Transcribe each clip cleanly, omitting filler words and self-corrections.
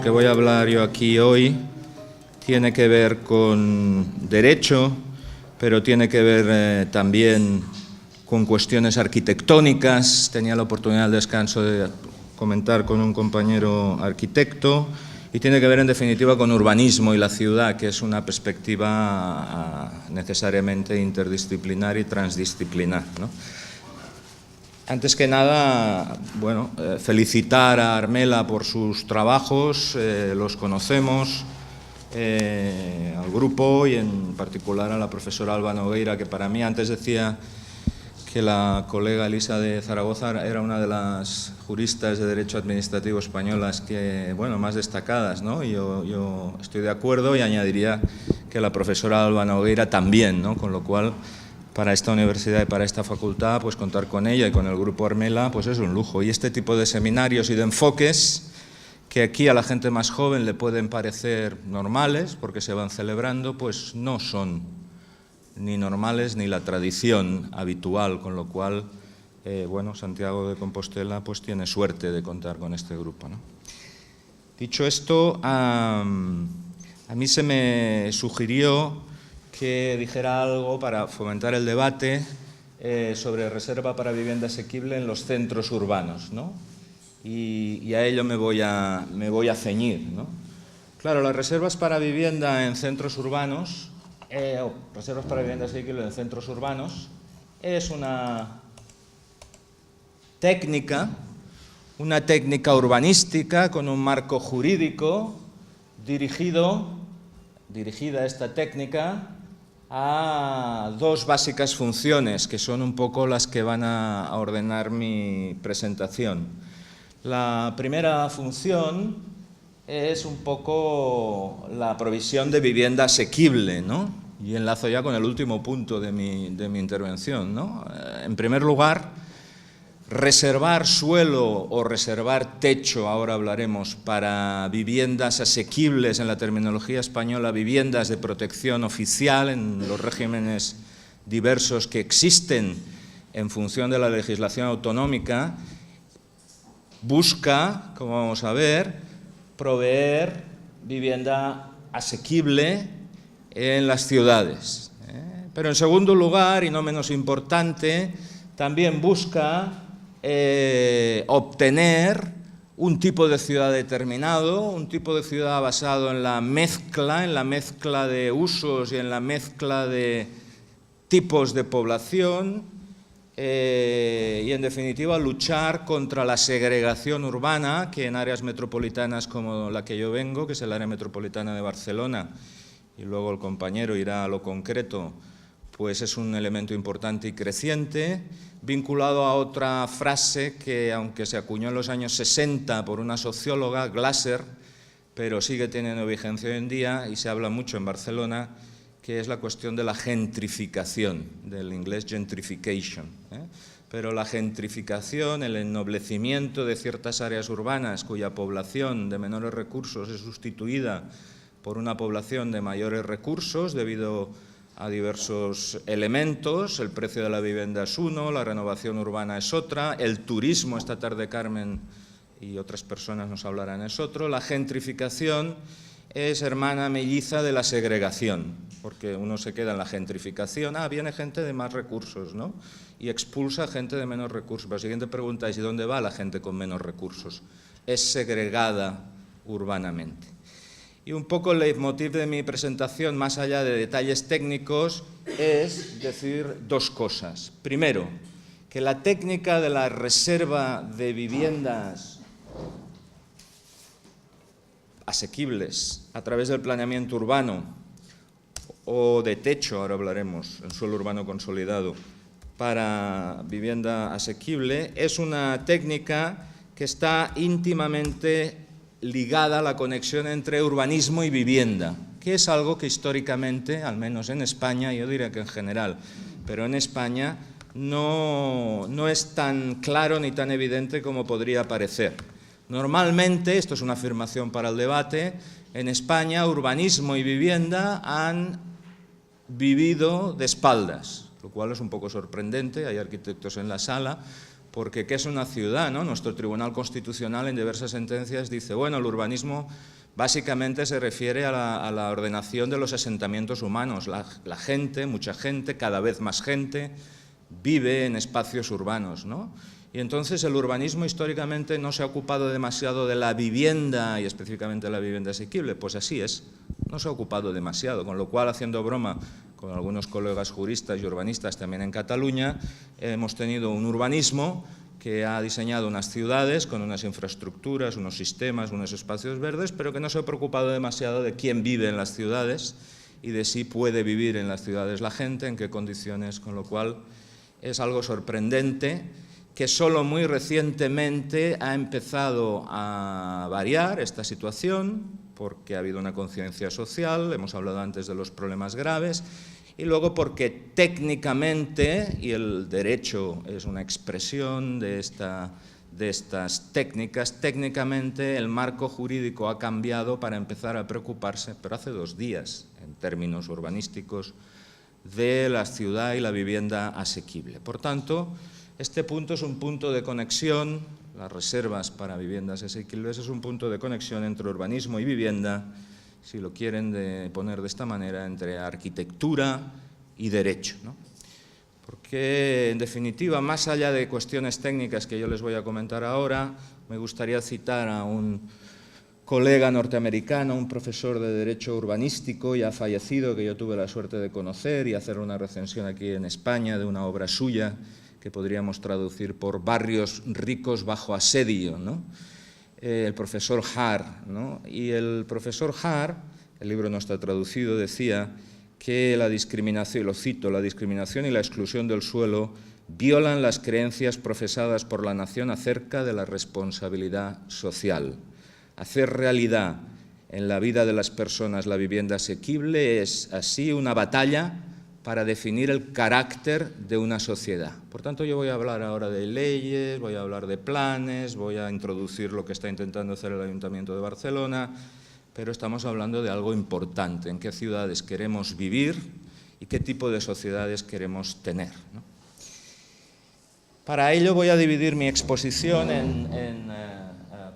que voy a hablar yo aquí hoy tiene que ver con derecho, pero tiene que ver también con cuestiones arquitectónicas. Tenía la oportunidad del descanso de comentar con un compañero arquitecto y tiene que ver en definitiva con urbanismo y la ciudad, que es una perspectiva necesariamente interdisciplinar y transdisciplinar, ¿no? Antes que nada, bueno, felicitar a Armela por sus trabajos, los conocemos, al grupo y en particular a la profesora Alba Nogueira, que para mí antes decía que la colega Elisa de Zaragoza era una de las juristas de derecho administrativo españolas que, bueno, más destacadas, ¿no? Y yo estoy de acuerdo y añadiría que la profesora Alba Nogueira también, ¿no? Con lo cual, para esta universidad y para esta facultad, pues contar con ella y con el grupo Armela, pues es un lujo. Y este tipo de seminarios y de enfoques, que aquí a la gente más joven le pueden parecer normales, porque se van celebrando, pues no son ni normales ni la tradición habitual, con lo cual, bueno, Santiago de Compostela pues tiene suerte de contar con este grupo, ¿no? Dicho esto, a mí se me sugirió que dijera algo para fomentar el debate sobre reserva para vivienda asequible en los centros urbanos, ¿no? Y a ello me voy a ceñir, ¿no? Claro, las reservas para vivienda en centros urbanos, reservas para vivienda asequible en centros urbanos, es una técnica urbanística con un marco jurídico dirigida esta técnica a dos básicas funciones, que son un poco las que van a ordenar mi presentación. La primera función es un poco la provisión de vivienda asequible, ¿no? Y enlazo ya con el último punto de mi intervención, ¿no? En primer lugar, reservar suelo o reservar techo, ahora hablaremos, para viviendas asequibles, en la terminología española, viviendas de protección oficial en los regímenes diversos que existen en función de la legislación autonómica, busca, como vamos a ver, proveer vivienda asequible en las ciudades. Pero en segundo lugar, y no menos importante, también busca obtener un tipo de ciudad determinado, un tipo de ciudad basado en la mezcla de usos y en la mezcla de tipos de población y, en definitiva, luchar contra la segregación urbana que en áreas metropolitanas como la que yo vengo, que es el área metropolitana de Barcelona, y luego el compañero irá a lo concreto, pues es un elemento importante y creciente, vinculado a otra frase que, aunque se acuñó en los años 60 por una socióloga, Glasser, pero sigue teniendo vigencia hoy en día y se habla mucho en Barcelona, que es la cuestión de la gentrificación, del inglés gentrification, Pero la gentrificación, el ennoblecimiento de ciertas áreas urbanas cuya población de menores recursos es sustituida por una población de mayores recursos debido a diversos elementos. El precio de la vivienda es uno, la renovación urbana es otra, el turismo, esta tarde Carmen y otras personas nos hablarán, es otro. La gentrificación es hermana melliza de la segregación, porque uno se queda en la gentrificación, viene gente de más recursos, ¿no? Y expulsa gente de menos recursos. La siguiente pregunta es, ¿y dónde va la gente con menos recursos? Es segregada urbanamente. Y un poco el leitmotiv de mi presentación, más allá de detalles técnicos, es decir dos cosas. Primero, que la técnica de la reserva de viviendas asequibles a través del planeamiento urbano o de techo, ahora hablaremos, en suelo urbano consolidado, para vivienda asequible, es una técnica que está íntimamente ligada a la conexión entre urbanismo y vivienda, que es algo que históricamente, al menos en España, yo diría que en general, pero en España no es tan claro ni tan evidente como podría parecer. Normalmente, esto es una afirmación para el debate, en España urbanismo y vivienda han vivido de espaldas, lo cual es un poco sorprendente, hay arquitectos en la sala, porque ¿qué es una ciudad, no? Nuestro Tribunal Constitucional en diversas sentencias dice, bueno, el urbanismo básicamente se refiere a la ordenación de los asentamientos humanos. La gente, mucha gente, cada vez más gente, vive en espacios urbanos, ¿no? Y entonces el urbanismo históricamente no se ha ocupado demasiado de la vivienda, y específicamente de la vivienda asequible. Pues así es, no se ha ocupado demasiado, con lo cual, haciendo broma con algunos colegas juristas y urbanistas también en Cataluña, hemos tenido un urbanismo que ha diseñado unas ciudades con unas infraestructuras, unos sistemas, unos espacios verdes, pero que no se ha preocupado demasiado de quién vive en las ciudades y de si puede vivir en las ciudades la gente, en qué condiciones, con lo cual es algo sorprendente que solo muy recientemente ha empezado a variar esta situación, porque ha habido una conciencia social, hemos hablado antes de los problemas graves, y luego porque técnicamente, y el derecho es una expresión de estas técnicas, técnicamente el marco jurídico ha cambiado para empezar a preocuparse, pero hace 2 días, en términos urbanísticos, de la ciudad y la vivienda asequible. Por tanto, este punto es un punto de conexión, las reservas para viviendas asequibles es un punto de conexión entre urbanismo y vivienda, si lo quieren poner de esta manera, entre arquitectura y derecho, ¿no? Porque, en definitiva, más allá de cuestiones técnicas que yo les voy a comentar ahora, me gustaría citar a un colega norteamericano, un profesor de Derecho Urbanístico ya fallecido, que yo tuve la suerte de conocer y hacer una recensión aquí en España de una obra suya, que podríamos traducir por barrios ricos bajo asedio, ¿no? El profesor Haar, ¿no? Y el profesor Haar, el libro no está traducido, decía que la discriminación, lo cito, la discriminación y la exclusión del suelo violan las creencias profesadas por la nación acerca de la responsabilidad social. Hacer realidad en la vida de las personas la vivienda asequible es así una batalla para definir el carácter de una sociedad. Por tanto, yo voy a hablar ahora de leyes, voy a hablar de planes, voy a introducir lo que está intentando hacer el Ayuntamiento de Barcelona, pero estamos hablando de algo importante, en qué ciudades queremos vivir y qué tipo de sociedades queremos tener, ¿no? Para ello voy a dividir mi exposición en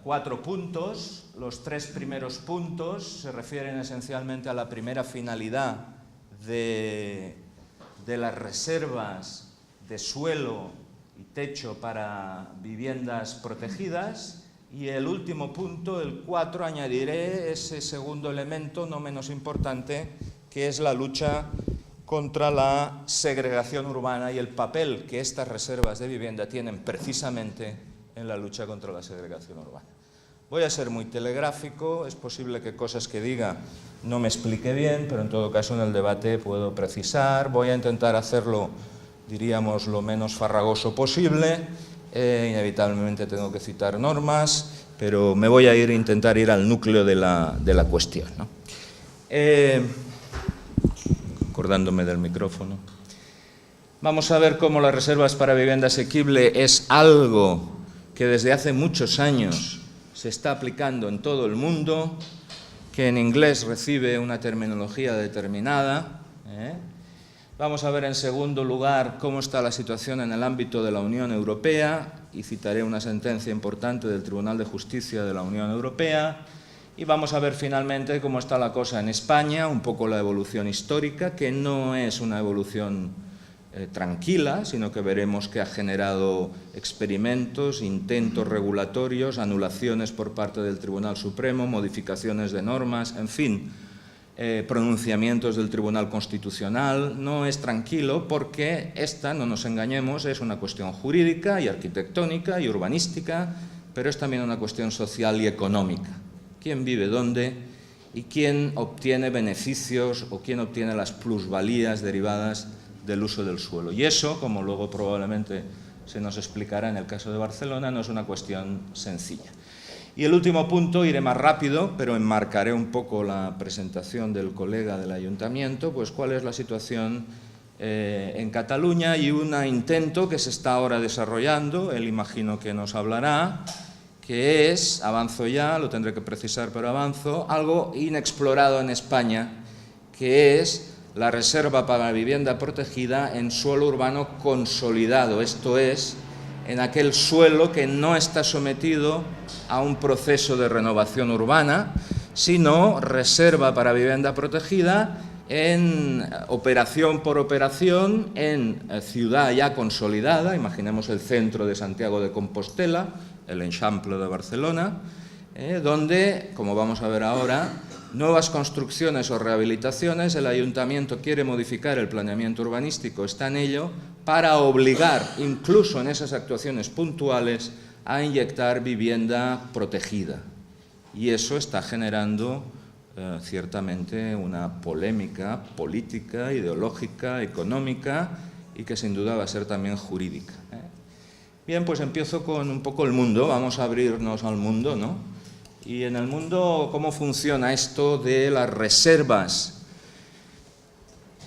4 puntos. Los 3 primeros puntos se refieren esencialmente a la primera finalidad de las reservas de suelo y techo para viviendas protegidas, y el último punto, el 4, añadiré ese segundo elemento no menos importante, que es la lucha contra la segregación urbana y el papel que estas reservas de vivienda tienen precisamente en la lucha contra la segregación urbana. Voy a ser muy telegráfico, es posible que cosas que diga no me explique bien, pero en todo caso en el debate puedo precisar. Voy a intentar hacerlo, diríamos, lo menos farragoso posible. Inevitablemente tengo que citar normas, pero me voy a intentar ir al núcleo de la cuestión, ¿no? Acordándome del micrófono. Vamos a ver cómo las reservas para vivienda asequible es algo que desde hace muchos años se está aplicando en todo el mundo, que en inglés recibe una terminología determinada. Vamos a ver en segundo lugar cómo está la situación en el ámbito de la Unión Europea, y citaré una sentencia importante del Tribunal de Justicia de la Unión Europea, y vamos a ver finalmente cómo está la cosa en España, un poco la evolución histórica, que no es una evolución tranquila, sino que veremos que ha generado experimentos, intentos regulatorios, anulaciones por parte del Tribunal Supremo, modificaciones de normas, en fin, pronunciamientos del Tribunal Constitucional. No es tranquilo porque esta, no nos engañemos, es una cuestión jurídica y arquitectónica y urbanística, pero es también una cuestión social y económica. ¿Quién vive dónde y quién obtiene beneficios o quién obtiene las plusvalías derivadas del uso del suelo? Y eso, como luego probablemente se nos explicará en el caso de Barcelona, no es una cuestión sencilla. Y el último punto, iré más rápido, pero enmarcaré un poco la presentación del colega del Ayuntamiento, pues cuál es la situación en Cataluña, y un intento que se está ahora desarrollando, él imagino que nos hablará, que es, avanzo ya, lo tendré que precisar pero avanzo, algo inexplorado en España, que es la reserva para vivienda protegida en suelo urbano consolidado, esto es, en aquel suelo que no está sometido a un proceso de renovación urbana, sino reserva para vivienda protegida en operación por operación en ciudad ya consolidada, imaginemos el centro de Santiago de Compostela, el Eixample de Barcelona, donde, como vamos a ver ahora, nuevas construcciones o rehabilitaciones, el ayuntamiento quiere modificar el planeamiento urbanístico, está en ello, para obligar, incluso en esas actuaciones puntuales, a inyectar vivienda protegida. Y eso está generando ciertamente una polémica política, ideológica, económica y que sin duda va a ser también jurídica. Bien, pues empiezo con un poco el mundo, vamos a abrirnos al mundo, ¿no? Y en el mundo, ¿cómo funciona esto de las reservas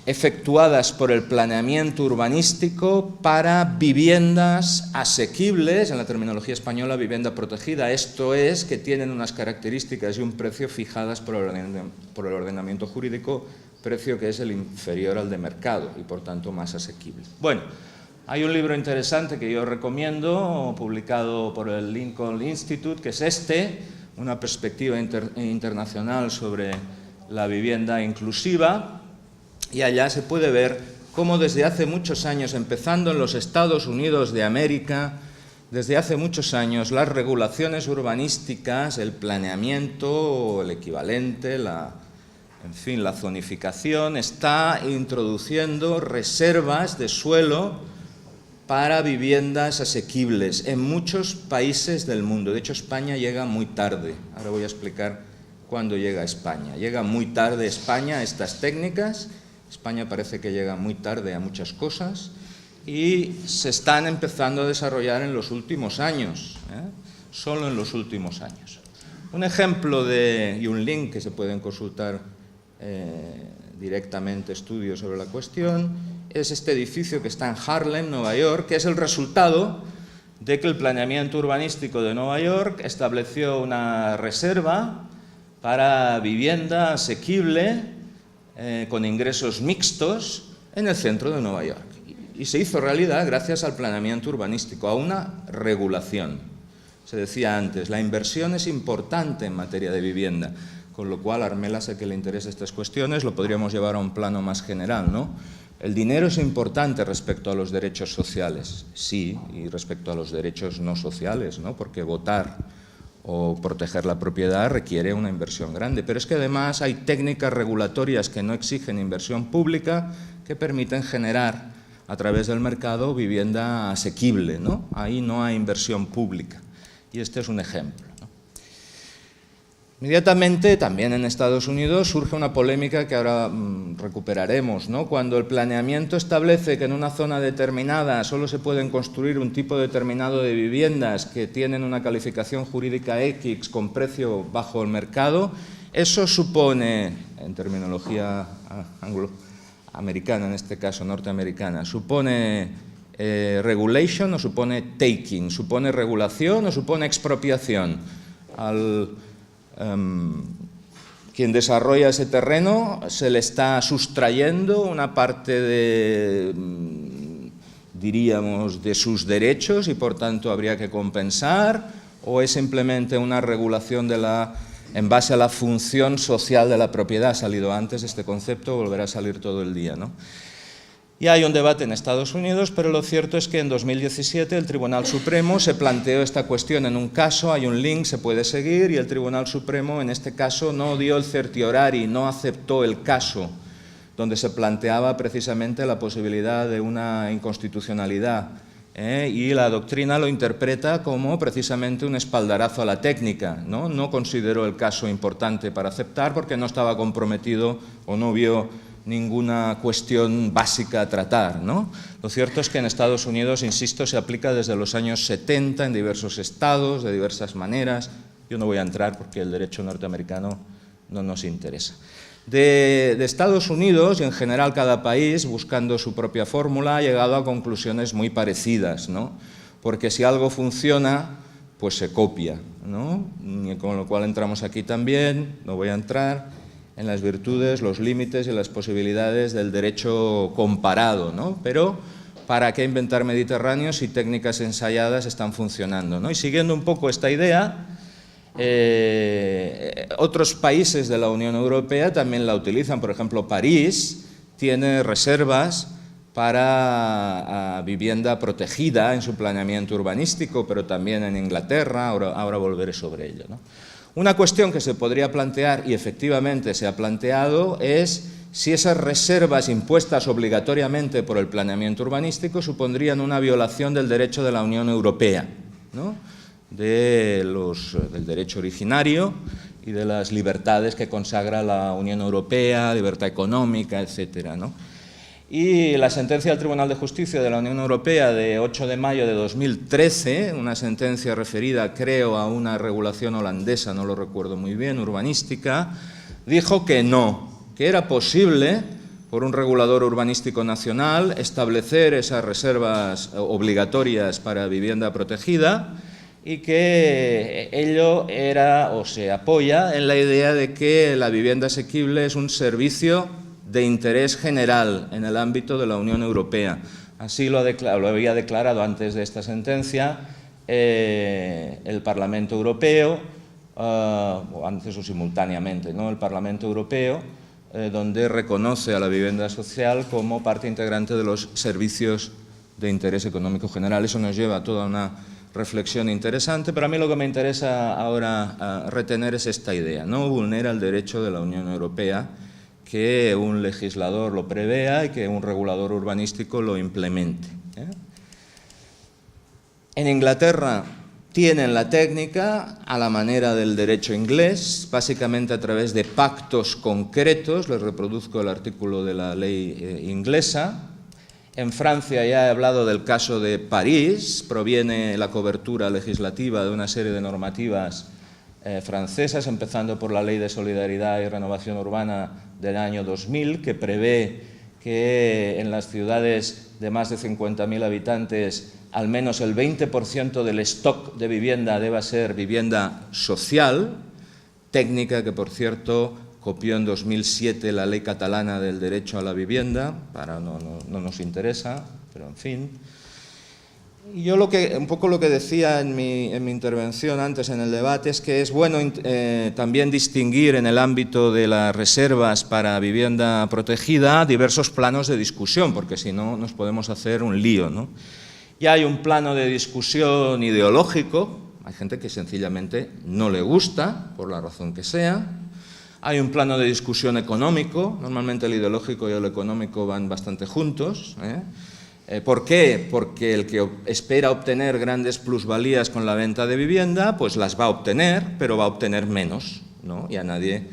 efectuadas por el planeamiento urbanístico para viviendas asequibles, en la terminología española vivienda protegida, esto es, que tienen unas características y un precio fijadas por el ordenamiento jurídico, precio que es el inferior al de mercado y por tanto más asequible? Bueno, hay un libro interesante que yo recomiendo, publicado por el Lincoln Institute, que es este, una perspectiva internacional sobre la vivienda inclusiva. Y allá se puede ver cómo desde hace muchos años, empezando en los Estados Unidos de América, desde hace muchos años las regulaciones urbanísticas, el planeamiento, el equivalente, la zonificación, está introduciendo reservas de suelo para viviendas asequibles en muchos países del mundo. De hecho, España llega muy tarde. Ahora voy a explicar cuándo llega España. Llega muy tarde España a estas técnicas. España parece que llega muy tarde a muchas cosas y se están empezando a desarrollar en los últimos años, solo en los últimos años. Un ejemplo y un link que se pueden consultar directamente, estudios sobre la cuestión, es este edificio que está en Harlem, Nueva York, que es el resultado de que el planeamiento urbanístico de Nueva York estableció una reserva para vivienda asequible con ingresos mixtos en el centro de Nueva York. Y se hizo realidad gracias al planeamiento urbanístico, a una regulación. Se decía antes, la inversión es importante en materia de vivienda, con lo cual, Armela, sé que le interesan estas cuestiones, lo podríamos llevar a un plano más general, ¿no? El dinero es importante respecto a los derechos sociales, sí, y respecto a los derechos no sociales, ¿no? Porque votar o proteger la propiedad requiere una inversión grande, pero es que además hay técnicas regulatorias que no exigen inversión pública que permiten generar a través del mercado vivienda asequible, ¿no? Ahí no hay inversión pública y este es un ejemplo, ¿no? Inmediatamente, también en Estados Unidos, surge una polémica que ahora recuperaremos, ¿no? Cuando el planeamiento establece que en una zona determinada solo se pueden construir un tipo determinado de viviendas que tienen una calificación jurídica X con precio bajo el mercado, eso supone, en terminología angloamericana, en este caso norteamericana, supone regulation o supone taking, supone regulación o supone expropiación. Quien desarrolla ese terreno se le está sustrayendo una parte de, diríamos, de sus derechos y por tanto habría que compensar, o es simplemente una regulación en base a la función social de la propiedad. Ha salido antes este concepto, volverá a salir todo el día, ¿no? Y hay un debate en Estados Unidos, pero lo cierto es que en 2017 el Tribunal Supremo se planteó esta cuestión en un caso, hay un link, se puede seguir, y el Tribunal Supremo en este caso no dio el certiorari, no aceptó el caso donde se planteaba precisamente la posibilidad de una inconstitucionalidad, y la doctrina lo interpreta como precisamente un espaldarazo a la técnica, ¿no? No consideró el caso importante para aceptar porque no estaba comprometido o no vio ninguna cuestión básica a tratar, ¿no? Lo cierto es que en Estados Unidos, insisto, se aplica desde los años 70 en diversos estados, de diversas maneras. Yo no voy a entrar porque el derecho norteamericano no nos interesa. De Estados Unidos, y en general cada país, buscando su propia fórmula, ha llegado a conclusiones muy parecidas, ¿no? Porque si algo funciona, pues se copia, ¿no? Y con lo cual entramos aquí también, no voy a entrar en las virtudes, los límites y las posibilidades del derecho comparado, ¿no? Pero ¿para qué inventar Mediterráneo si técnicas ensayadas están funcionando, ¿no? Y siguiendo un poco esta idea, otros países de la Unión Europea también la utilizan. Por ejemplo, París tiene reservas para vivienda protegida en su planeamiento urbanístico, pero también en Inglaterra, ahora volveré sobre ello, ¿no? Una cuestión que se podría plantear, y efectivamente se ha planteado, es si esas reservas impuestas obligatoriamente por el planeamiento urbanístico supondrían una violación del derecho de la Unión Europea, ¿no? Del derecho originario y de las libertades que consagra la Unión Europea, libertad económica, etcétera, ¿no? Y la sentencia del Tribunal de Justicia de la Unión Europea de 8 de mayo de 2013, una sentencia referida, creo, a una regulación holandesa, no lo recuerdo muy bien, urbanística, dijo que no, que era posible, por un regulador urbanístico nacional, establecer esas reservas obligatorias para vivienda protegida, y que ello era o se apoya en la idea de que la vivienda asequible es un servicio de interés general en el ámbito de la Unión Europea. Así lo había declarado antes de esta sentencia el Parlamento Europeo, o antes o simultáneamente, ¿no? El Parlamento Europeo, donde reconoce a la vivienda social como parte integrante de los servicios de interés económico general. Eso nos lleva a toda una reflexión interesante, pero a mí lo que me interesa ahora retener es esta idea: no vulnera el derecho de la Unión Europea que un legislador lo prevea y que un regulador urbanístico lo implemente, ¿eh? En Inglaterra tienen la técnica a la manera del derecho inglés, básicamente a través de pactos concretos. Les reproduzco el artículo de la ley inglesa. En Francia ya he hablado del caso de París, proviene la cobertura legislativa de una serie de normativas francesas, empezando por la Ley de Solidaridad y Renovación Urbana del año 2000, que prevé que en las ciudades de más de 50.000 habitantes al menos el 20% del stock de vivienda deba ser vivienda social, técnica que, por cierto, copió en 2007 la ley catalana del derecho a la vivienda, no nos interesa, pero en fin. Y yo un poco lo que decía en mi intervención antes en el debate es que es bueno también distinguir en el ámbito de las reservas para vivienda protegida diversos planos de discusión, porque si no nos podemos hacer un lío, ¿no? Y hay un plano de discusión ideológico, hay gente que sencillamente no le gusta, por la razón que sea. Hay un plano de discusión económico, normalmente el ideológico y el económico van bastante juntos, ¿eh? ¿Por qué? Porque el que espera obtener grandes plusvalías con la venta de vivienda, pues las va a obtener, pero va a obtener menos, ¿no? Y a nadie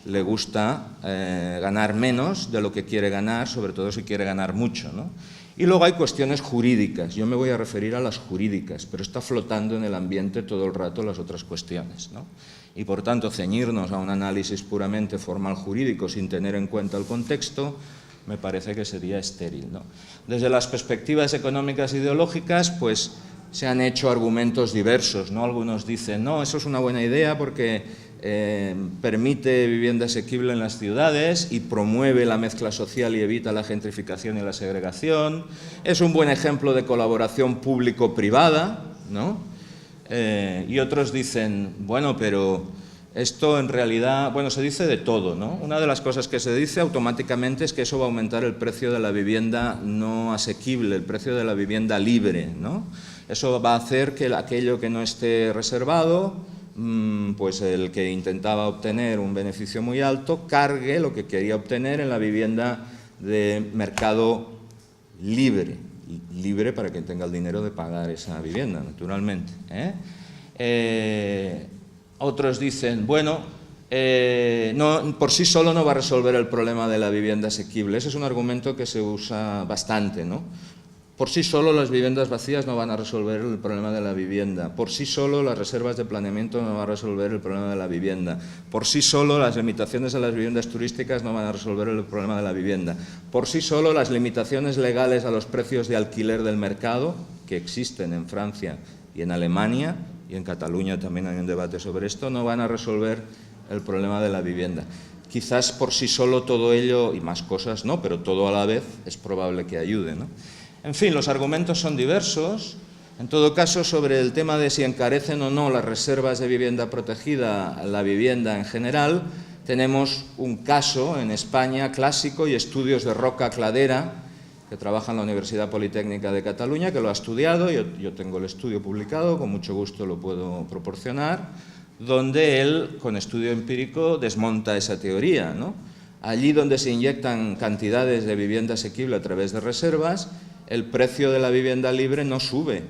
le gusta ganar menos de lo que quiere ganar, sobre todo si quiere ganar mucho, ¿no? Y luego hay cuestiones jurídicas. Yo me voy a referir a las jurídicas, pero está flotando en el ambiente todo el rato las otras cuestiones, ¿no? Y por tanto ceñirnos a un análisis puramente formal jurídico sin tener en cuenta el contexto me parece que sería estéril, ¿no? Desde las perspectivas económicas e ideológicas, pues se han hecho argumentos diversos, ¿no? Algunos dicen, no, eso es una buena idea porque permite vivienda asequible en las ciudades y promueve la mezcla social y evita la gentrificación y la segregación. Es un buen ejemplo de colaboración público-privada, ¿no? Y otros dicen, bueno, pero esto en realidad, bueno, se dice de todo, ¿no? Una de las cosas que se dice automáticamente es que eso va a aumentar el precio de la vivienda no asequible, el precio de la vivienda libre, ¿no? Eso va a hacer que aquello que no esté reservado, pues el que intentaba obtener un beneficio muy alto, cargue lo que quería obtener en la vivienda de mercado libre. Libre para quien tenga el dinero de pagar esa vivienda, naturalmente, ¿eh? Otros dicen, bueno, no, por sí solo no va a resolver el problema de la vivienda asequible. Ese es un argumento que se usa bastante, ¿no? Por sí solo las viviendas vacías no van a resolver el problema de la vivienda. Por sí solo las reservas de planeamiento no van a resolver el problema de la vivienda. Por sí solo las limitaciones a las viviendas turísticas no van a resolver el problema de la vivienda. Por sí solo las limitaciones legales a los precios de alquiler del mercado, que existen en Francia y en Alemania, y en Cataluña también hay un debate sobre esto, no van a resolver el problema de la vivienda. Quizás por sí solo todo ello, y más cosas no, pero todo a la vez, es probable que ayude, ¿no? En fin, los argumentos son diversos. En todo caso, sobre el tema de si encarecen o no las reservas de vivienda protegida, la vivienda en general, tenemos un caso en España clásico y estudios de Roca Cladera, que trabaja en la Universidad Politécnica de Cataluña, que lo ha estudiado, yo tengo el estudio publicado, con mucho gusto lo puedo proporcionar, donde él, con estudio empírico, desmonta esa teoría, ¿no? Allí donde se inyectan cantidades de vivienda asequible a través de reservas, el precio de la vivienda libre no sube.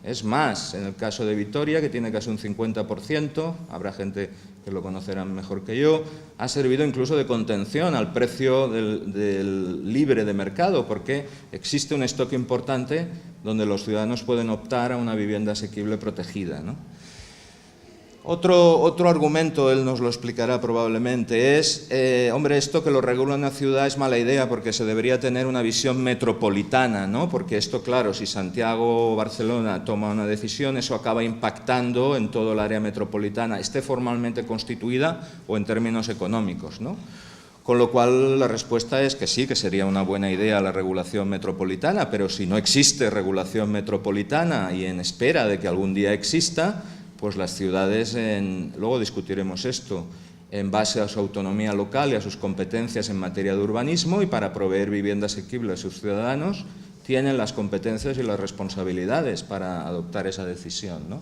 Es más, en el caso de Vitoria, que tiene casi un 50%, habrá gente que lo conocerá mejor que yo, ha servido incluso de contención al precio del libre de mercado, porque existe un stock importante donde los ciudadanos pueden optar a una vivienda asequible protegida, ¿no? Otro argumento, él nos lo explicará probablemente, es, hombre, esto que lo regula una ciudad es mala idea porque se debería tener una visión metropolitana, ¿no? Porque esto, claro, si Santiago o Barcelona toma una decisión, eso acaba impactando en todo el área metropolitana, esté formalmente constituida o en términos económicos, ¿no? Con lo cual la respuesta es que sí, que sería una buena idea la regulación metropolitana, pero si no existe regulación metropolitana y en espera de que algún día exista, pues las ciudades, luego discutiremos esto, en base a su autonomía local y a sus competencias en materia de urbanismo y para proveer vivienda asequible a sus ciudadanos, tienen las competencias y las responsabilidades para adoptar esa decisión, ¿no?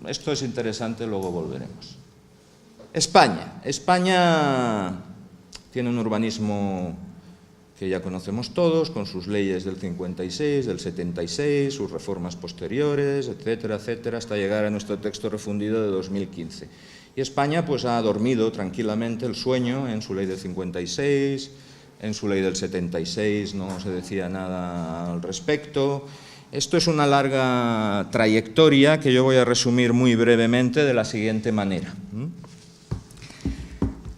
Esto es interesante, luego volveremos. España tiene un urbanismo que ya conocemos todos, con sus leyes del 56, del 76, sus reformas posteriores, etcétera, etcétera, hasta llegar a nuestro texto refundido de 2015. Y España pues ha dormido tranquilamente el sueño en su ley del 56, en su ley del 76 no se decía nada al respecto. Esto es una larga trayectoria que yo voy a resumir muy brevemente de la siguiente manera.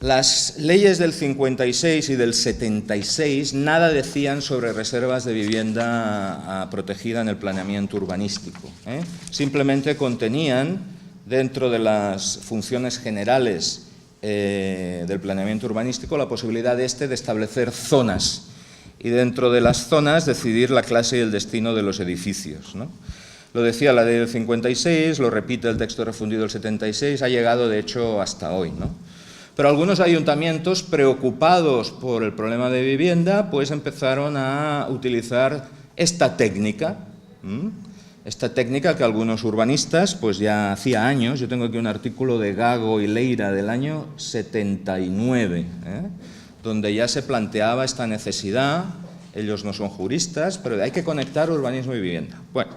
Las leyes del 56 y del 76 nada decían sobre reservas de vivienda protegida en el planeamiento urbanístico, ¿eh? Simplemente contenían, dentro de las funciones generales del planeamiento urbanístico, la posibilidad de establecer zonas y dentro de las zonas decidir la clase y el destino de los edificios, ¿no? Lo decía la ley del 56, lo repite el texto refundido del 76, ha llegado de hecho hasta hoy, ¿no? Pero algunos ayuntamientos, preocupados por el problema de vivienda, pues empezaron a utilizar esta técnica que algunos urbanistas, pues ya hacía años, yo tengo aquí un artículo de Gago y Leira del año 79, donde ya se planteaba esta necesidad, ellos no son juristas, pero hay que conectar urbanismo y vivienda. Bueno,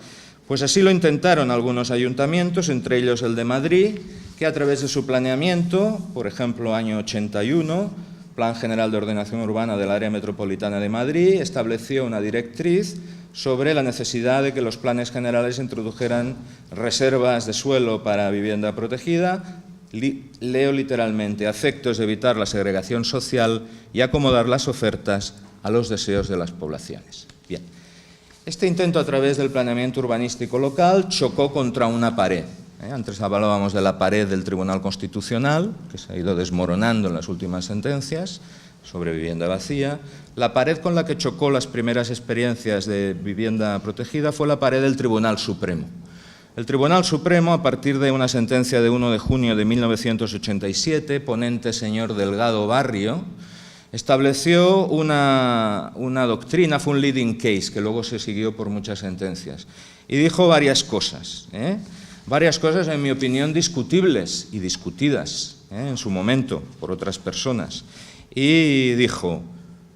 pues así lo intentaron algunos ayuntamientos, entre ellos el de Madrid, que a través de su planeamiento, por ejemplo, año 81, Plan General de Ordenación Urbana del Área Metropolitana de Madrid, estableció una directriz sobre la necesidad de que los planes generales introdujeran reservas de suelo para vivienda protegida, leo literalmente, a efectos de evitar la segregación social y acomodar las ofertas a los deseos de las poblaciones. Bien. Este intento a través del planeamiento urbanístico local chocó contra una pared. Antes hablábamos de la pared del Tribunal Constitucional, que se ha ido desmoronando en las últimas sentencias sobre vivienda vacía. La pared con la que chocó las primeras experiencias de vivienda protegida fue la pared del Tribunal Supremo. El Tribunal Supremo, a partir de una sentencia de 1 de junio de 1987, ponente señor Delgado Barrio, estableció una doctrina, fue un leading case, que luego se siguió por muchas sentencias, y dijo varias cosas, varias cosas, en mi opinión, discutibles y discutidas en su momento por otras personas. Y dijo,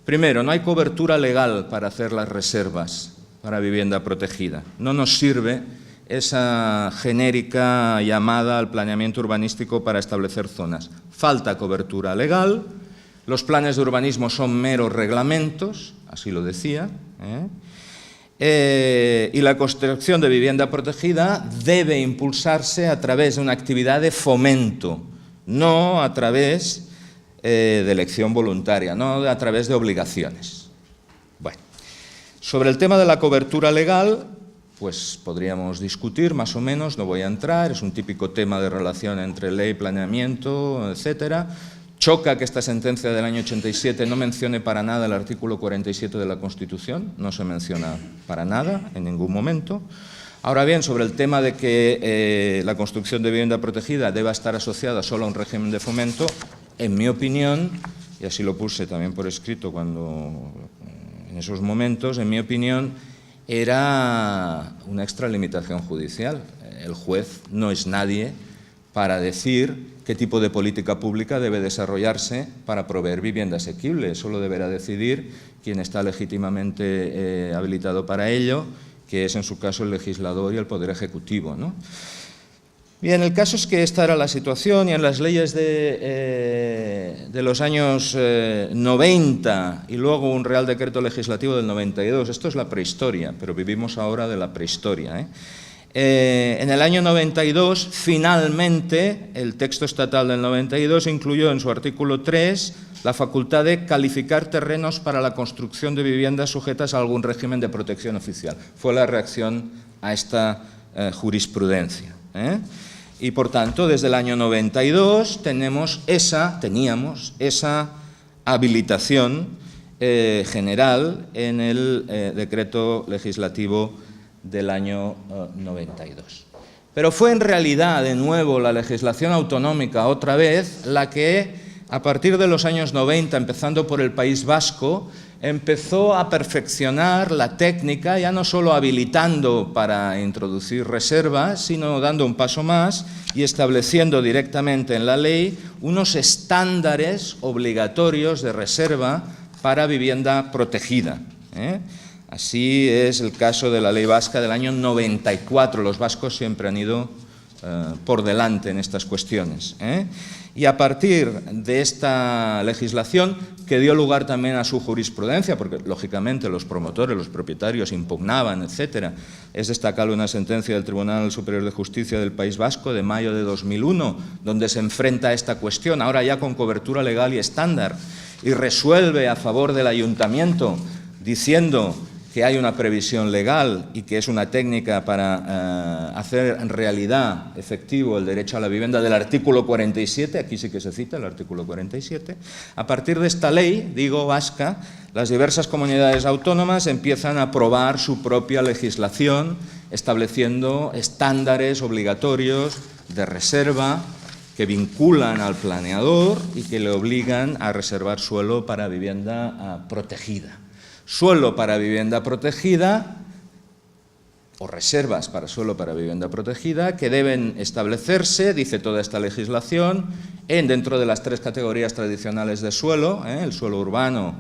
primero, no hay cobertura legal para hacer las reservas para vivienda protegida. No nos sirve esa genérica llamada al planeamiento urbanístico para establecer zonas. Falta cobertura legal, los planes de urbanismo son meros reglamentos, así lo decía, y la construcción de vivienda protegida debe impulsarse a través de una actividad de fomento, no a través de elección voluntaria, no a través de obligaciones. Bueno, sobre el tema de la cobertura legal, pues podríamos discutir más o menos, no voy a entrar, es un típico tema de relación entre ley, planeamiento, etcétera. Choca que esta sentencia del año 87 no mencione para nada el artículo 47 de la Constitución, no se menciona para nada, en ningún momento. Ahora bien, sobre el tema de que la construcción de vivienda protegida deba estar asociada solo a un régimen de fomento, en mi opinión, y así lo puse también por escrito en esos momentos, en mi opinión, era una extralimitación judicial. El juez no es nadie para decir qué tipo de política pública debe desarrollarse para proveer vivienda asequible. Eso lo deberá decidir quien está legítimamente habilitado para ello, que es en su caso el legislador y el Poder Ejecutivo, ¿no? Bien, el caso es que esta era la situación y en las leyes de los años 90 y luego un Real Decreto Legislativo del 92, esto es la prehistoria, pero vivimos ahora de la prehistoria, en el año 92, finalmente, el texto estatal del 92 incluyó en su artículo 3 la facultad de calificar terrenos para la construcción de viviendas sujetas a algún régimen de protección oficial. Fue la reacción a esta jurisprudencia. Y, por tanto, desde el año 92 teníamos esa habilitación general en el decreto legislativo del año 92. Pero fue en realidad, de nuevo, la legislación autonómica, otra vez, la que, a partir de los años 90, empezando por el País Vasco, empezó a perfeccionar la técnica, ya no solo habilitando para introducir reservas, sino dando un paso más y estableciendo directamente en la ley unos estándares obligatorios de reserva para vivienda protegida. Así es el caso de la ley vasca del año 94. Los vascos siempre han ido por delante en estas cuestiones. Y a partir de esta legislación, que dio lugar también a su jurisprudencia, porque lógicamente los promotores, los propietarios impugnaban, etcétera, es destacable una sentencia del Tribunal Superior de Justicia del País Vasco de mayo de 2001, donde se enfrenta a esta cuestión, ahora ya con cobertura legal y estándar, y resuelve a favor del ayuntamiento, diciendo que hay una previsión legal y que es una técnica para hacer en realidad efectivo el derecho a la vivienda del artículo 47, aquí sí que se cita el artículo 47, a partir de esta ley, digo, vasca, las diversas comunidades autónomas empiezan a aprobar su propia legislación, estableciendo estándares obligatorios de reserva que vinculan al planeador y que le obligan a reservar suelo para vivienda protegida. Suelo para vivienda protegida o reservas para suelo para vivienda protegida que deben establecerse, dice toda esta legislación, dentro de las tres categorías tradicionales de suelo, el suelo urbano,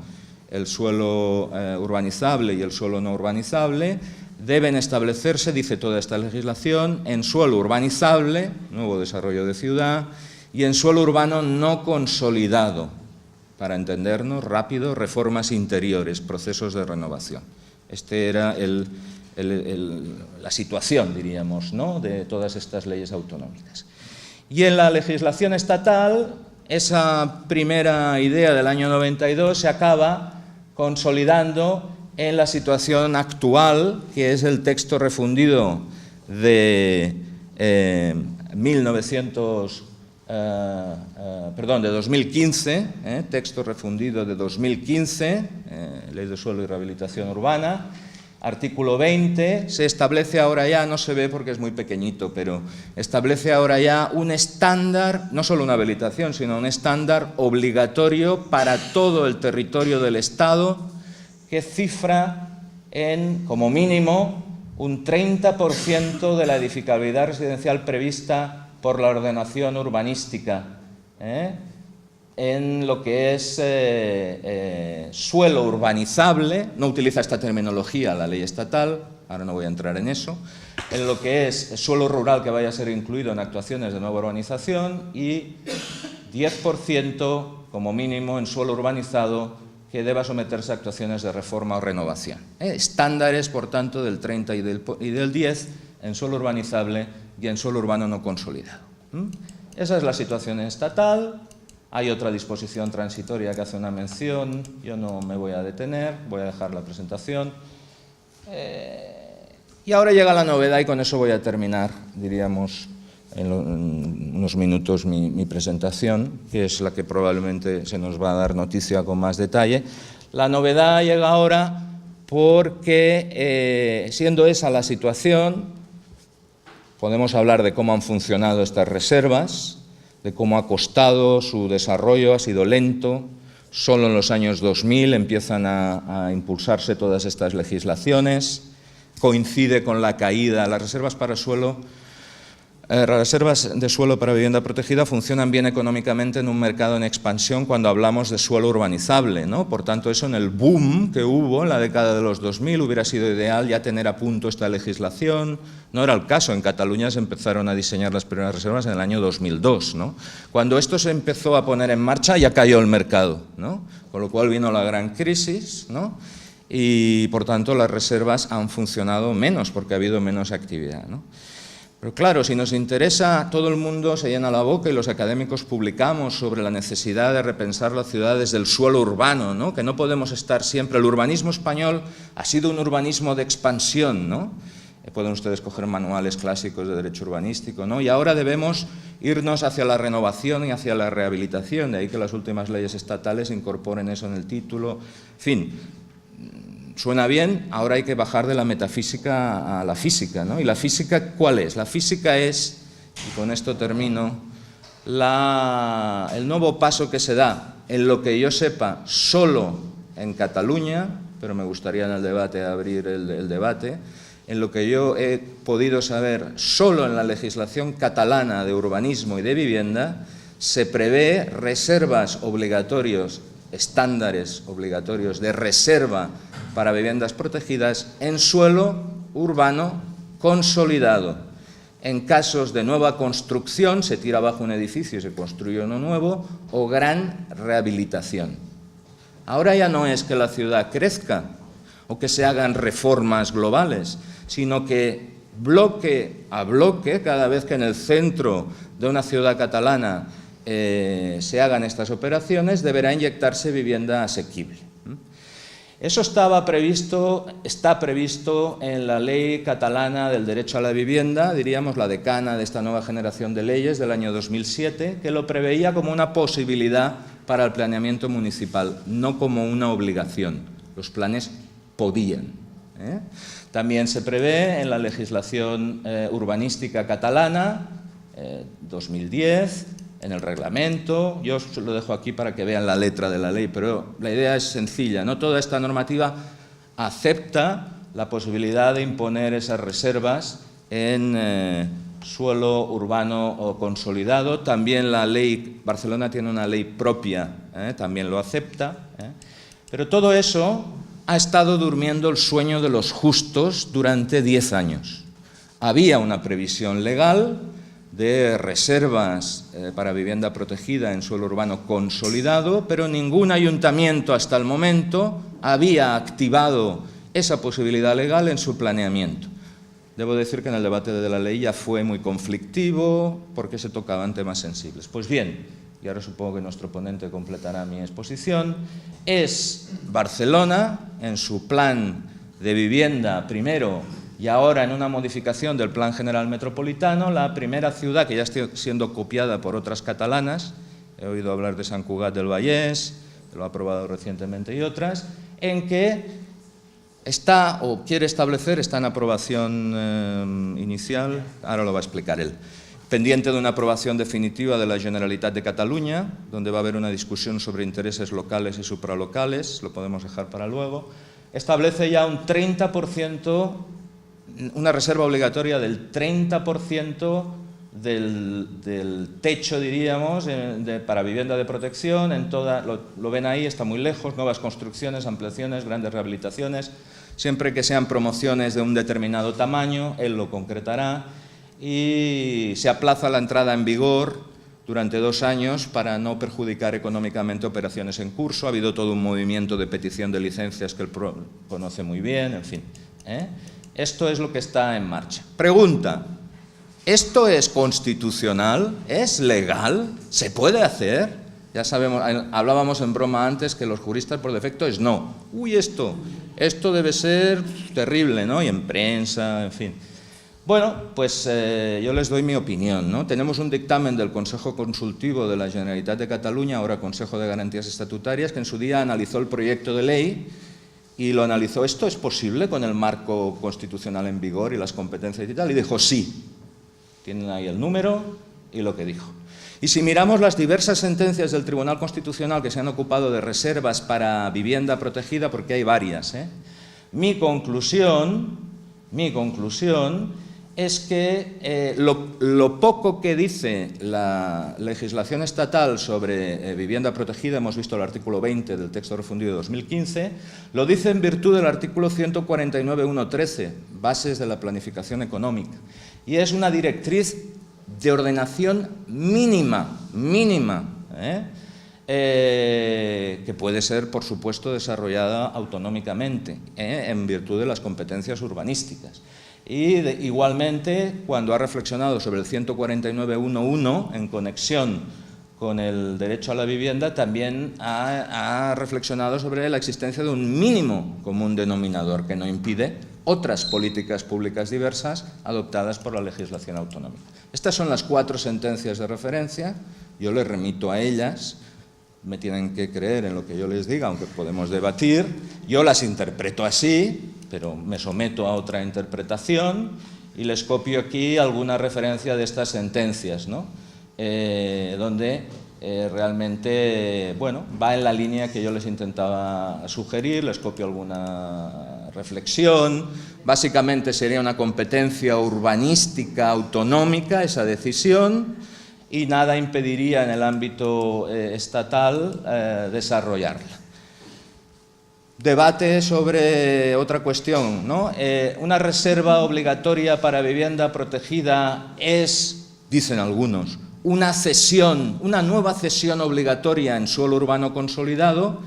el suelo urbanizable y el suelo no urbanizable, deben establecerse, dice toda esta legislación, en suelo urbanizable, nuevo desarrollo de ciudad, y en suelo urbano no consolidado, para entendernos, rápido, reformas interiores, procesos de renovación. Este era la situación, diríamos, ¿no?, de todas estas leyes autonómicas. Y en la legislación estatal, esa primera idea del año 92 se acaba consolidando en la situación actual, que es el texto refundido de 2015, texto refundido de 2015, Ley de Suelo y Rehabilitación Urbana, artículo 20, se establece ahora ya, no se ve porque es muy pequeñito, pero establece ahora ya un estándar, no solo una habilitación, sino un estándar obligatorio para todo el territorio del Estado, que cifra en, como mínimo, un 30% de la edificabilidad residencial prevista por la ordenación urbanística, en lo que es suelo urbanizable, no utiliza esta terminología la ley estatal, ahora no voy a entrar en eso, en lo que es suelo rural que vaya a ser incluido en actuaciones de nueva urbanización y 10% como mínimo en suelo urbanizado que deba someterse a actuaciones de reforma o renovación. Estándares, por tanto, del 30 y del 10 en suelo urbanizable y en suelo urbano no consolidado. Esa es la situación estatal. Hay otra disposición transitoria que hace una mención, yo no me voy a detener, voy a dejar la presentación. Y ahora llega la novedad y con eso voy a terminar, diríamos, en unos minutos mi presentación, que es la que probablemente se nos va a dar noticia con más detalle. La novedad llega ahora porque, siendo esa la situación, podemos hablar de cómo han funcionado estas reservas, de cómo ha costado su desarrollo, ha sido lento. Solo en los años 2000 empiezan a impulsarse todas estas legislaciones. Coincide con la caída. Las reservas de suelo para vivienda protegida funcionan bien económicamente en un mercado en expansión cuando hablamos de suelo urbanizable, ¿no? Por tanto, eso en el boom que hubo en la década de los 2000 hubiera sido ideal ya tener a punto esta legislación. No era el caso. En Cataluña se empezaron a diseñar las primeras reservas en el año 2002, ¿no? Cuando esto se empezó a poner en marcha ya cayó el mercado, ¿no? Con lo cual vino la gran crisis, ¿no? Y por tanto las reservas han funcionado menos porque ha habido menos actividad, ¿no? Pero claro, si nos interesa, todo el mundo se llena la boca y los académicos publicamos sobre la necesidad de repensar las ciudades del suelo urbano, ¿no? Que no podemos estar siempre. El urbanismo español ha sido un urbanismo de expansión, ¿no? Pueden ustedes coger manuales clásicos de derecho urbanístico, ¿no? Y ahora debemos irnos hacia la renovación y hacia la rehabilitación, de ahí que las últimas leyes estatales incorporen eso en el título. En fin, suena bien, ahora hay que bajar de la metafísica a la física, ¿no? ¿Y la física cuál es? La física es, y con esto termino, el nuevo paso que se da, en lo que yo sepa, solo en Cataluña, pero me gustaría en el debate abrir el debate, en lo que yo he podido saber, solo en la legislación catalana de urbanismo y de vivienda, se prevé reservas obligatorios, estándares obligatorios de reserva para viviendas protegidas en suelo urbano consolidado. En casos de nueva construcción, se tira abajo un edificio y se construye uno nuevo, o gran rehabilitación. Ahora ya no es que la ciudad crezca o que se hagan reformas globales, sino que bloque a bloque, cada vez que en el centro de una ciudad catalana se hagan estas operaciones, deberá inyectarse vivienda asequible. Eso está previsto en la ley catalana del derecho a la vivienda, diríamos la decana de esta nueva generación de leyes del año 2007, que lo preveía como una posibilidad para el planeamiento municipal, no como una obligación. Los planes podían. También se prevé en la legislación urbanística catalana, 2010, en el reglamento. Yo os lo dejo aquí para que vean la letra de la ley, pero la idea es sencilla, ¿no? Toda esta normativa acepta la posibilidad de imponer esas reservas en suelo urbano o consolidado. También la ley, Barcelona tiene una ley propia, también lo acepta, pero todo eso ha estado durmiendo el sueño de los justos durante 10 años. Había una previsión legal de reservas para vivienda protegida en suelo urbano consolidado, pero ningún ayuntamiento hasta el momento había activado esa posibilidad legal en su planeamiento. Debo decir que en el debate de la ley ya fue muy conflictivo porque se tocaban temas sensibles. Pues bien, y ahora supongo que nuestro ponente completará mi exposición, es Barcelona, en su plan de vivienda primero y ahora en una modificación del Plan General Metropolitano, la primera ciudad que ya está siendo copiada por otras catalanas, he oído hablar de Sant Cugat del Vallès, que lo ha aprobado recientemente, y otras, en que está o quiere establecer, está en aprobación inicial, ahora lo va a explicar él, pendiente de una aprobación definitiva de la Generalitat de Cataluña, donde va a haber una discusión sobre intereses locales y supralocales, lo podemos dejar para luego, establece ya un 30%, una reserva obligatoria del 30% del techo, diríamos, para vivienda de protección, en toda, lo ven ahí, está muy lejos, nuevas construcciones, ampliaciones, grandes rehabilitaciones, siempre que sean promociones de un determinado tamaño, él lo concretará, y se aplaza la entrada en vigor durante 2 años para no perjudicar económicamente operaciones en curso. Ha habido todo un movimiento de petición de licencias que él conoce muy bien, en fin. Esto es lo que está en marcha. Pregunta, ¿esto es constitucional? ¿Es legal? ¿Se puede hacer? Ya sabemos, hablábamos en broma antes que los juristas por defecto es no. Uy, esto debe ser terrible, ¿no? Y en prensa, en fin. Bueno, pues yo les doy mi opinión, ¿no? Tenemos un dictamen del Consejo Consultivo de la Generalitat de Cataluña, ahora Consejo de Garantías Estatutarias, que en su día analizó el proyecto de ley y lo analizó. ¿Esto es posible con el marco constitucional en vigor y las competencias y tal? Y dijo sí. Tienen ahí el número y lo que dijo. Y si miramos las diversas sentencias del Tribunal Constitucional que se han ocupado de reservas para vivienda protegida, porque hay varias, mi conclusión es que lo poco que dice la legislación estatal sobre vivienda protegida, hemos visto el artículo 20 del texto refundido de 2015, lo dice en virtud del artículo 149.1.13, bases de la planificación económica. Y es una directriz de ordenación mínima, que puede ser, por supuesto, desarrollada autonómicamente, en virtud de las competencias urbanísticas. Y igualmente, cuando ha reflexionado sobre el 149.1.1 en conexión con el derecho a la vivienda, también ha reflexionado sobre la existencia de un mínimo común denominador que no impide otras políticas públicas diversas adoptadas por la legislación autonómica. Estas son las 4 sentencias de referencia, yo les remito a ellas, me tienen que creer en lo que yo les diga, aunque podemos debatir, yo las interpreto así, pero me someto a otra interpretación y les copio aquí alguna referencia de estas sentencias, ¿no? Donde realmente, bueno, va en la línea que yo les intentaba sugerir, les copio alguna reflexión. Básicamente sería una competencia urbanística autonómica esa decisión y nada impediría en el ámbito estatal desarrollarla. Debate sobre otra cuestión, ¿no? Una reserva obligatoria para vivienda protegida es, dicen algunos, una cesión, una nueva cesión obligatoria en suelo urbano consolidado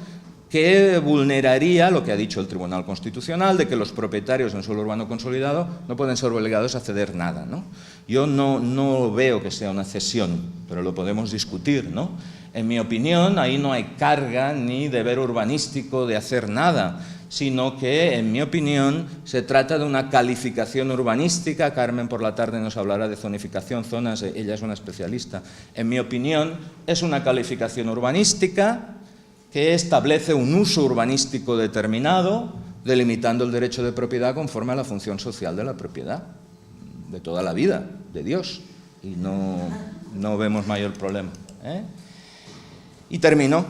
que vulneraría lo que ha dicho el Tribunal Constitucional, de que los propietarios en suelo urbano consolidado no pueden ser obligados a ceder nada, ¿no? Yo no veo que sea una cesión, pero lo podemos discutir, ¿no? En mi opinión, ahí no hay carga ni deber urbanístico de hacer nada, sino que, en mi opinión, se trata de una calificación urbanística. Carmen por la tarde nos hablará de zonificación, zonas, ella es una especialista. En mi opinión, es una calificación urbanística que establece un uso urbanístico determinado, delimitando el derecho de propiedad conforme a la función social de la propiedad, de toda la vida, de Dios, y no vemos mayor problema, Y termino.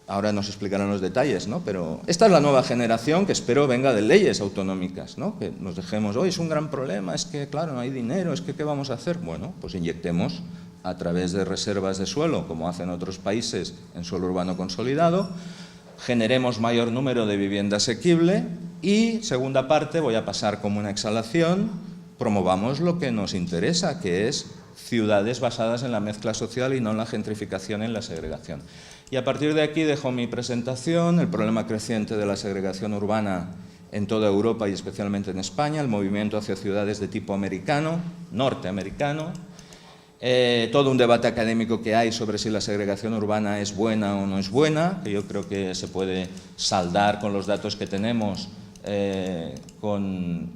Ahora nos explicarán los detalles, ¿no? Pero esta es la nueva generación que espero venga de leyes autonómicas, ¿no? Que nos dejemos, hoy es un gran problema, es que, claro, no hay dinero, es que, ¿qué vamos a hacer? Bueno, pues inyectemos a través de reservas de suelo, como hacen otros países en suelo urbano consolidado, generemos mayor número de vivienda asequible y, segunda parte, voy a pasar como una exhalación, promovamos lo que nos interesa, que es ciudades basadas en la mezcla social y no en la gentrificación y en la segregación. Y a partir de aquí dejo mi presentación, el problema creciente de la segregación urbana en toda Europa y especialmente en España, el movimiento hacia ciudades de tipo americano, norteamericano, todo un debate académico que hay sobre si la segregación urbana es buena o no es buena, que yo creo que se puede saldar con los datos que tenemos con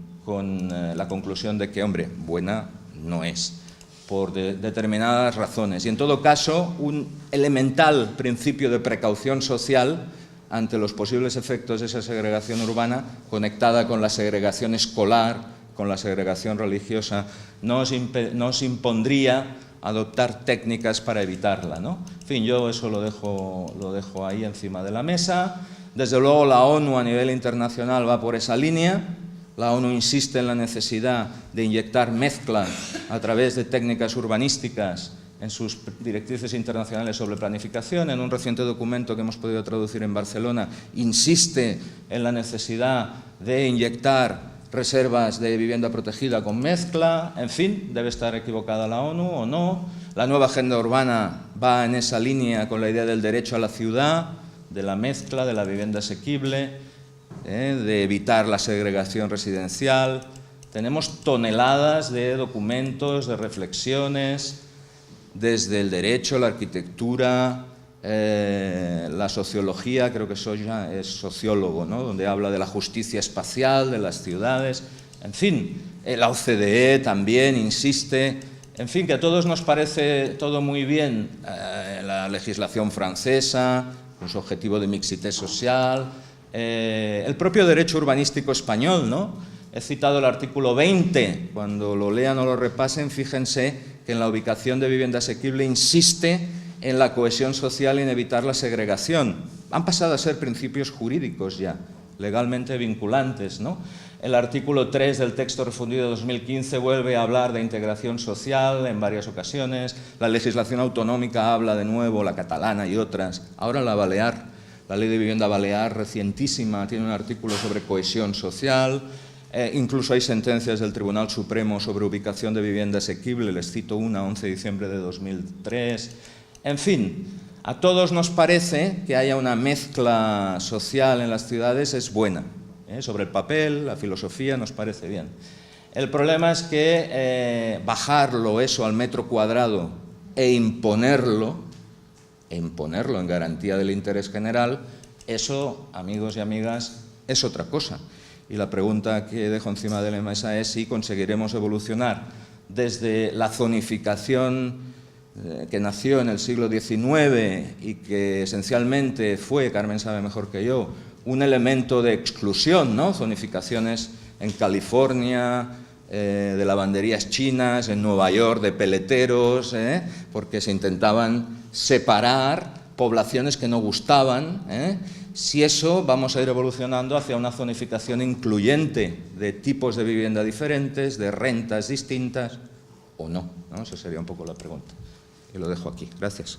la conclusión de que, hombre, buena no es, por determinadas razones. Y en todo caso, un elemental principio de precaución social ante los posibles efectos de esa segregación urbana, conectada con la segregación escolar, con la segregación religiosa, nos impondría adoptar técnicas para evitarla, ¿no? En fin, yo eso lo dejo ahí encima de la mesa. Desde luego la ONU a nivel internacional va por esa línea. La ONU insiste en la necesidad de inyectar mezcla a través de técnicas urbanísticas en sus directrices internacionales sobre planificación. En un reciente documento que hemos podido traducir en Barcelona, insiste en la necesidad de inyectar reservas de vivienda protegida con mezcla. En fin, debe estar equivocada la ONU o no. La nueva agenda urbana va en esa línea con la idea del derecho a la ciudad, de la mezcla, de la vivienda asequible, de evitar la segregación residencial. Tenemos toneladas de documentos, de reflexiones, desde el derecho, la arquitectura, la sociología, creo que Soja es sociólogo, ¿no? Donde habla de la justicia espacial, de las ciudades. En fin, la OCDE también insiste, en fin, que a todos nos parece todo muy bien, la legislación francesa, con su objetivo de mixité social, el propio derecho urbanístico español, ¿no? He citado el artículo 20, cuando lo lean o lo repasen, fíjense que en la ubicación de vivienda asequible insiste en la cohesión social y en evitar la segregación. Han pasado a ser principios jurídicos ya, legalmente vinculantes, ¿no? El artículo 3 del texto refundido de 2015 vuelve a hablar de integración social en varias ocasiones. La legislación autonómica habla de nuevo, la catalana y otras. Ahora la balear, la ley de vivienda balear, recientísima, tiene un artículo sobre cohesión social. Incluso hay sentencias del Tribunal Supremo sobre ubicación de vivienda asequible. Les cito una, 11 de diciembre de 2003. En fin, a todos nos parece que haya una mezcla social en las ciudades es buena. Sobre el papel, la filosofía nos parece bien. El problema es que bajarlo eso al metro cuadrado e imponerlo en garantía del interés general, eso, amigos y amigas, es otra cosa. Y la pregunta que dejo encima de la mesa es si conseguiremos evolucionar desde la zonificación que nació en el siglo XIX y que esencialmente fue, Carmen sabe mejor que yo, un elemento de exclusión, ¿no? Zonificaciones en California, de lavanderías chinas, en Nueva York de peleteros, porque se intentaban separar poblaciones que no gustaban. Si eso, vamos a ir evolucionando hacia una zonificación incluyente de tipos de vivienda diferentes, de rentas distintas, o no, ¿no? Esa sería un poco la pregunta. Y lo dejo aquí. Gracias.